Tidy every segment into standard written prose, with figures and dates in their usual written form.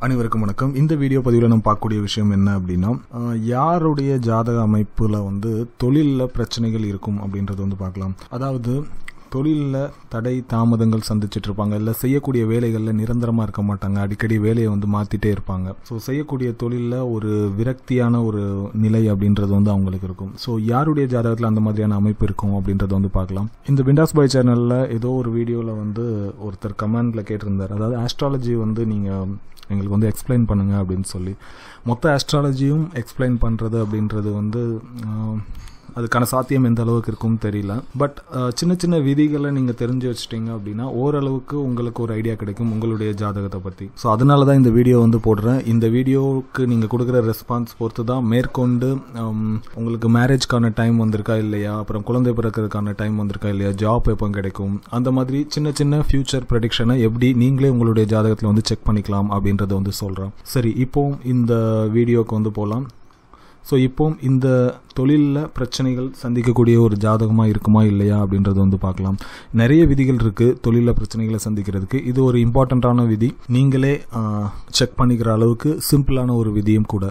அனைவருக்கும் வணக்கம். இந்த வீடியோ பதிவில் நம்ம பார்க்கக்கூடிய விஷயம் என்ன அப்படின்னா, யாருடைய ஜாதக அமைப்புல தொழிலில் பிரச்சனைகள் இருக்கும் அப்படின்றது பார்க்கலாம். அதாவது தொழிலில் தடை தாமதங்கள் சந்திச்சுட்டு இருப்பாங்க, இல்லை செய்யக்கூடிய வேலைகளில் நிரந்தரமாக இருக்க மாட்டாங்க, அடிக்கடி வேலையை மாற்றிட்டே இருப்பாங்க. ஸோ செய்யக்கூடிய தொழிலில் ஒரு விரக்தியான ஒரு நிலை அப்படின்றது அவங்களுக்கு இருக்கும். ஸோ யாருடைய ஜாதகத்தில் அந்த மாதிரியான அமைப்பு இருக்கும் அப்படின்றத பார்க்கலாம். இந்த பிண்டாஸ் பாய் சேனலில் ஏதோ ஒரு வீடியோவில் ஒருத்தர் கமெண்டில் கேட்டிருந்தார், அதாவது ஆஸ்ட்ராலஜி நீங்கள் எங்களுக்கு எக்ஸ்பிளைன் பண்ணுங்க அப்படின்னு சொல்லி. மொத்த ஆஸ்ட்ராலஜியும் எக்ஸ்பிளைன் பண்ணுறது அப்படின்றது அதுக்கான சாத்தியம் எந்த அளவுக்கு இருக்கும்னு தெரியல. பட் சின்ன சின்ன விதிகளை நீங்கள் தெரிஞ்சு வச்சுட்டீங்க அப்படின்னா ஓரளவுக்கு உங்களுக்கு ஒரு ஐடியா கிடைக்கும் உங்களுடைய ஜாதகத்தை பற்றி. ஸோ அதனால தான் இந்த வீடியோ போடுறேன். இந்த வீடியோவுக்கு நீங்கள் கொடுக்குற ரெஸ்பான்ஸ் பொறுத்து தான் மேற்கொண்டு உங்களுக்கு மேரேஜ்க்கான டைம் வந்திருக்கா இல்லையா, அப்புறம் குழந்தை பிறக்கிறதுக்கான டைம் வந்திருக்கா இல்லையா, ஜாப் எப்போ கிடைக்கும், அந்த மாதிரி சின்ன சின்ன ஃபியூச்சர் ப்ரெடிக்ஷனை எப்படி நீங்களே உங்களுடைய ஜாதகத்தில் செக் பண்ணிக்கலாம் அப்படின்றத சொல்கிறேன். சரி, இப்போ இந்த வீடியோவுக்கு போகலாம். ஸோ இப்போ இந்த தொழிலில் பிரச்சனைகள் சந்திக்கக்கூடிய ஒரு ஜாதகமாக இருக்குமா இல்லையா அப்படின்றது பார்க்கலாம். நிறைய விதிகள் இருக்குது தொழிலில் பிரச்சனைகளை சந்திக்கிறதுக்கு. இது ஒரு இம்பார்ட்டண்ட்டான விதி, நீங்களே செக் பண்ணிக்கிற அளவுக்கு சிம்பிளான ஒரு விதியும் கூட.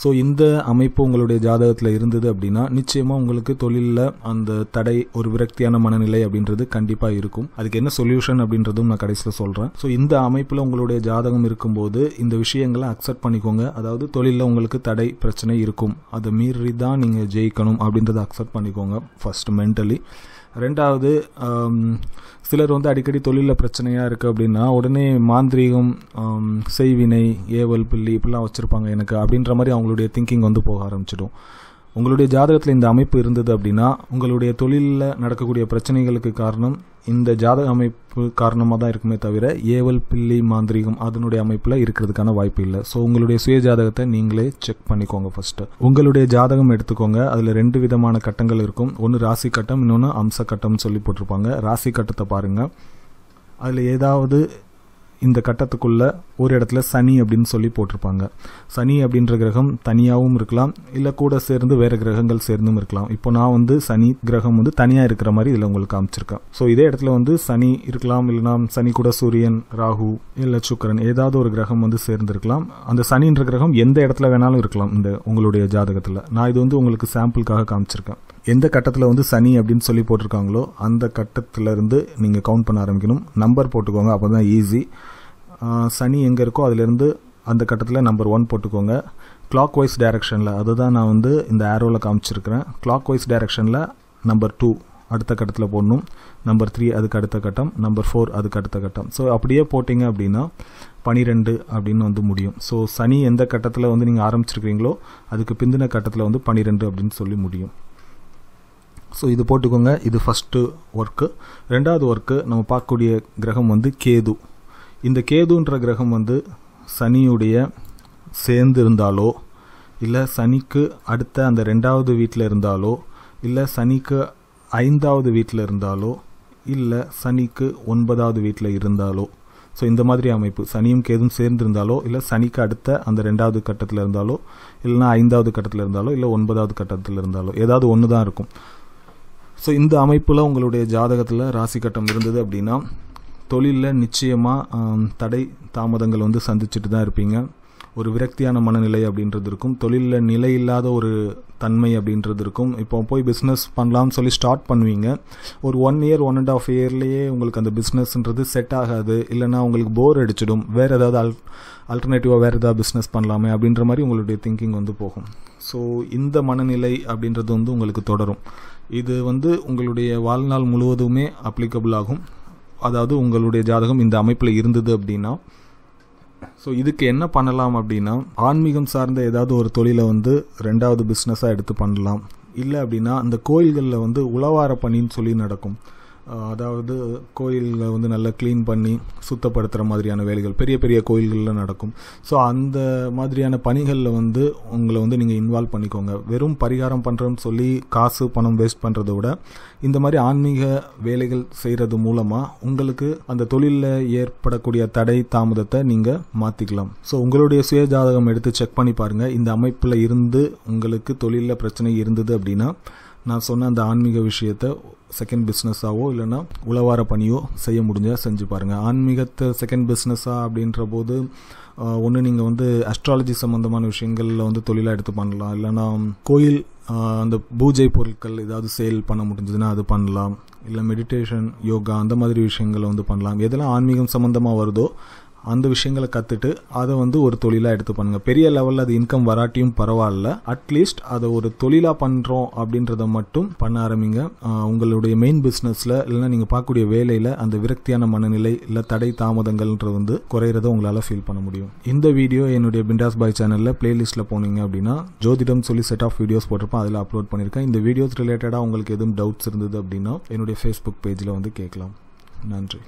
ஸோ இந்த அமைப்பு உங்களுடைய ஜாதகத்தில் இருந்தது அப்படின்னா நிச்சயமாக உங்களுக்கு தொழிலில் அந்த தடை, ஒரு விரக்தியான மனநிலை அப்படின்றது கண்டிப்பாக இருக்கும். அதுக்கு என்ன சொல்யூஷன் அப்படின்றதும் நான் கடைசியில் சொல்கிறேன். ஸோ இந்த அமைப்பில் உங்களுடைய ஜாதகம் இருக்கும்போது இந்த விஷயங்களை அக்செப்ட் பண்ணிக்கோங்க. அதாவது தொழிலில் உங்களுக்கு தடை பிரச்சனை இருக்கும், அதை மீறி தான் நீங்கள் ஜெயிக்கணும் அப்படின்றத அக்செப்ட் பண்ணிக்கோங்க ஃபர்ஸ்ட் மென்டலி. ரெண்டாவது, சிலர் அடிக்கடி தொழிலில் பிரச்சனையாக இருக்குது அப்படின்னா உடனே மாந்திரீகம், செய்வினை, ஏவல், பில்லி இப்படிலாம் வச்சுருப்பாங்க எனக்கு அப்படின்ற மாதிரி அவங்களுடைய திங்கிங் போக ஆரம்பிச்சிடும். உங்களுடைய ஜாதகத்தில் இந்த அமைப்பு இருந்தது அப்படின்னா உங்களுடைய தொழிலில் நடக்கக்கூடிய பிரச்சனைகளுக்கு காரணம் இந்த ஜாதக அமைப்பு காரணமாக தான் இருக்குமே தவிர ஏவல், பில்லி, மாந்திரிகம் அதனுடைய அமைப்பில் இருக்கிறதுக்கான வாய்ப்பு இல்லை. ஸோ உங்களுடைய சுய ஜாதகத்தை நீங்களே செக் பண்ணிக்கோங்க. ஃபர்ஸ்ட்டு உங்களுடைய ஜாதகம் எடுத்துக்கோங்க. அதில் 2 விதமான கட்டங்கள் இருக்கும். ஒன்று ராசி கட்டம், இன்னொன்று அம்ச கட்டம்னு சொல்லி போட்டிருப்பாங்க. ராசி கட்டத்தை பாருங்கள். அதில் ஏதாவது இந்த கட்டத்துக்குள்ள ஒரு இடத்துல சனி அப்படின்னு சொல்லி போட்டிருப்பாங்க. சனி அப்படின்ற கிரகம் தனியாகவும் இருக்கலாம், இல்லை கூட சேர்ந்து வேறு கிரகங்கள் சேர்ந்தும் இருக்கலாம். இப்போ நான் சனி கிரகம் தனியாக இருக்கிற மாதிரி இதில் உங்களுக்கு காமிச்சிருக்கேன். ஸோ இதே இடத்துல சனி இருக்கலாம், இல்லைனா சனி கூட சூரியன், ராகு, இல்லை சுக்கிரன் ஏதாவது ஒரு கிரகம் சேர்ந்துருக்கலாம். அந்த சனின்ற கிரகம் எந்த இடத்துல வேணாலும் இருக்கலாம் இந்த உங்களுடைய ஜாதகத்தில். நான் இது உங்களுக்கு சாம்பிளுக்காக காமிச்சிருக்கேன். எந்த கட்டத்தில் சனி அப்படின்னு சொல்லி போட்டிருக்காங்களோ அந்த கட்டத்திலேருந்து நீங்கள் கவுண்ட் பண்ண ஆரம்பிக்கணும். நம்பர் போட்டுக்கோங்க, அப்போ தான் ஈஸி. சனி எங்கே இருக்கோ அதிலேருந்து அந்த கட்டத்தில் நம்பர் 1 போட்டுக்கோங்க. கிளாக் வைஸ் டைரக்ஷனில், அதுதான் நான் இந்த ஆரோவில் காமிச்சிருக்கிறேன். கிளாக் வைஸ் டைரக்ஷனில் நம்பர் 2 அடுத்த கட்டத்தில் போடணும், நம்பர் 3 அதுக்கு அடுத்த கட்டம், நம்பர் 4 அதுக்கு அடுத்த கட்டம். ஸோ அப்படியே போட்டிங்க அப்படின்னா 12 அப்படின்னு முடியும். ஸோ சனி எந்த கட்டத்தில் நீங்கள் ஆரம்பிச்சிருக்கிறீங்களோ அதுக்கு பிந்தின கட்டத்தில் 12 அப்படின்னு சொல்லி முடியும். ஸோ இது போட்டுக்கோங்க. இது ஃபஸ்ட்டு ஒர்க்கு. ரெண்டாவது ஒர்க்கு, நம்ம பார்க்கக்கூடிய கிரகம் கேது. இந்த கேதுன்ற கிரகம் சனியுடைய சேர்ந்து இருந்தாலோ, இல்லை சனிக்கு அடுத்த அந்த 2வது வீட்டில் இருந்தாலோ, இல்லை சனிக்கு 5வது வீட்டில் இருந்தாலோ, இல்லை சனிக்கு 9வது வீட்டில் இருந்தாலோ, ஸோ இந்த மாதிரி அமைப்பு சனியும் கேதும் சேர்ந்து இருந்தாலோ, இல்லை சனிக்கு அடுத்த அந்த 2வது கட்டத்தில் இருந்தாலோ, இல்லைனா 5வது கட்டத்தில் இருந்தாலோ, இல்லை 9வது கட்டத்தில் இருந்தாலோ, ஏதாவது ஒன்று தான் இருக்கும். ஸோ இந்த அமைப்பில் உங்களுடைய ஜாதகத்தில் ராசி கட்டம் இருந்தது அப்படின்னா தொழிலில் நிச்சயமாக தடை தாமதங்கள் சந்திச்சுட்டு தான் இருப்பீங்க. ஒரு விரக்தியான மனநிலை அப்படின்றது இருக்கும். தொழிலில் நிலை இல்லாத ஒரு தன்மை அப்படின்றது இருக்கும். இப்போ போய் பிஸ்னஸ் பண்ணலாம்னு சொல்லி ஸ்டார்ட் பண்ணுவீங்க. ஒரு 1 இயர் 1.5 இயர்லேயே உங்களுக்கு அந்த பிஸ்னஸ்ன்றது செட் ஆகாது, இல்லைனா உங்களுக்கு போர் அடிச்சிடும். வேறு ஏதாவது ஆல்டர்னேட்டிவாக வேறு ஏதாவது பிஸ்னஸ் பண்ணலாமே அப்படின்ற மாதிரி உங்களுடைய திங்கிங் போகும். ஸோ இந்த மனநிலை அப்படின்றது உங்களுக்கு தொடரும். இது உங்களுடைய வாழ்நாள் முழுவதுமே அப்ளிகபிள் ஆகும். அதாவது உங்களுடைய ஜாதகம் இந்த அமைப்பில் இருந்தது அப்படின்னா. ஸோ இதுக்கு என்ன பண்ணலாம் அப்படின்னா, ஆன்மீகம் சார்ந்த ஏதாவது ஒரு தொழிலை 2வது பிஸ்னஸாக எடுத்து பண்ணலாம். இல்லை அப்படின்னா அந்த கோயில்களில் உழவார பணின்னு சொல்லி நடக்கும். அதாவது கோயிலில் நல்லா க்ளீன் பண்ணி சுத்தப்படுத்துகிற மாதிரியான வேலைகள் பெரிய பெரிய கோயில்களில் நடக்கும். ஸோ அந்த மாதிரியான பணிகளில் உங்களை நீங்கள் இன்வால்வ் பண்ணிக்கோங்க. வெறும் பரிகாரம் பண்ணுறோன்னு சொல்லி காசு பணம் வேஸ்ட் பண்ணுறதை விட இந்த மாதிரி ஆன்மீக வேலைகள் செய்கிறது மூலமாக உங்களுக்கு அந்த தொழிலில் ஏற்படக்கூடிய தடை தாமதத்தை நீங்கள் மாற்றிக்கலாம். ஸோ உங்களுடைய சுய ஜாதகம் எடுத்து செக் பண்ணி பாருங்கள். இந்த அமைப்பில் இருந்து உங்களுக்கு தொழிலில் பிரச்சனை இருந்தது அப்படின்னா நான் சொன்ன அந்த ஆன்மீக விஷயத்தை செகண்ட் பிஸ்னஸாவோ இல்லைன்னா உளவார பணியோ செய்ய முடிஞ்சால் செஞ்சு பாருங்கள். ஆன்மீகத்தை செகண்ட் பிஸ்னஸாக அப்படின்ற போது ஒன்று நீங்கள் வந்து அஸ்ட்ராலஜி சம்மந்தமான விஷயங்களில் வந்து தொழிலாக எடுத்து பண்ணலாம். இல்லைன்னா கோயில் அந்த பூஜை பொருட்கள் ஏதாவது சேல் பண்ண முடிஞ்சதுன்னா அது பண்ணலாம். இல்லை மெடிடேஷன், யோகா அந்த மாதிரி விஷயங்களை வந்து பண்ணலாம். எதெல்லாம் ஆன்மீகம் சம்மந்தமாக வருதோ அந்த விஷயங்களை கற்றுட்டு அதை வந்து ஒரு தொழிலாக எடுத்து பண்ணுங்கள். பெரிய லெவலில் அது இன்கம் வராட்டியும் பரவாயில்ல, அட்லீஸ்ட் அதை ஒரு தொழிலாக பண்ணுறோம் அப்படின்றத மட்டும் பண்ண ஆரம்பிங்க. உங்களுடைய மெயின் பிஸ்னஸில் இல்லைன்னா நீங்கள் பார்க்கக்கூடிய வேலையில் அந்த விரக்தியான மனநிலை இல்லை தடை தாமதங்கள்ன்றது வந்து குறையிறத உங்களால் ஃபீல் பண்ண முடியும். இந்த வீடியோ என்னுடைய பிண்டாஸ் பாய் சேனலில் பிளேலிஸ்ட்டில் போனீங்க அப்படின்னா ஜோதிடம் சொல்லி செட் ஆஃப் வீடியோஸ் போட்டிருப்பேன், அதில் அப்லோட் பண்ணியிருக்கேன். இந்த வீடியோஸ் ரிலேட்டடாக உங்களுக்கு எதுவும் டவுட்ஸ் இருந்தது அப்படின்னா என்னுடைய ஃபேஸ்புக் பேஜில் வந்து கேட்கலாம். நன்றி.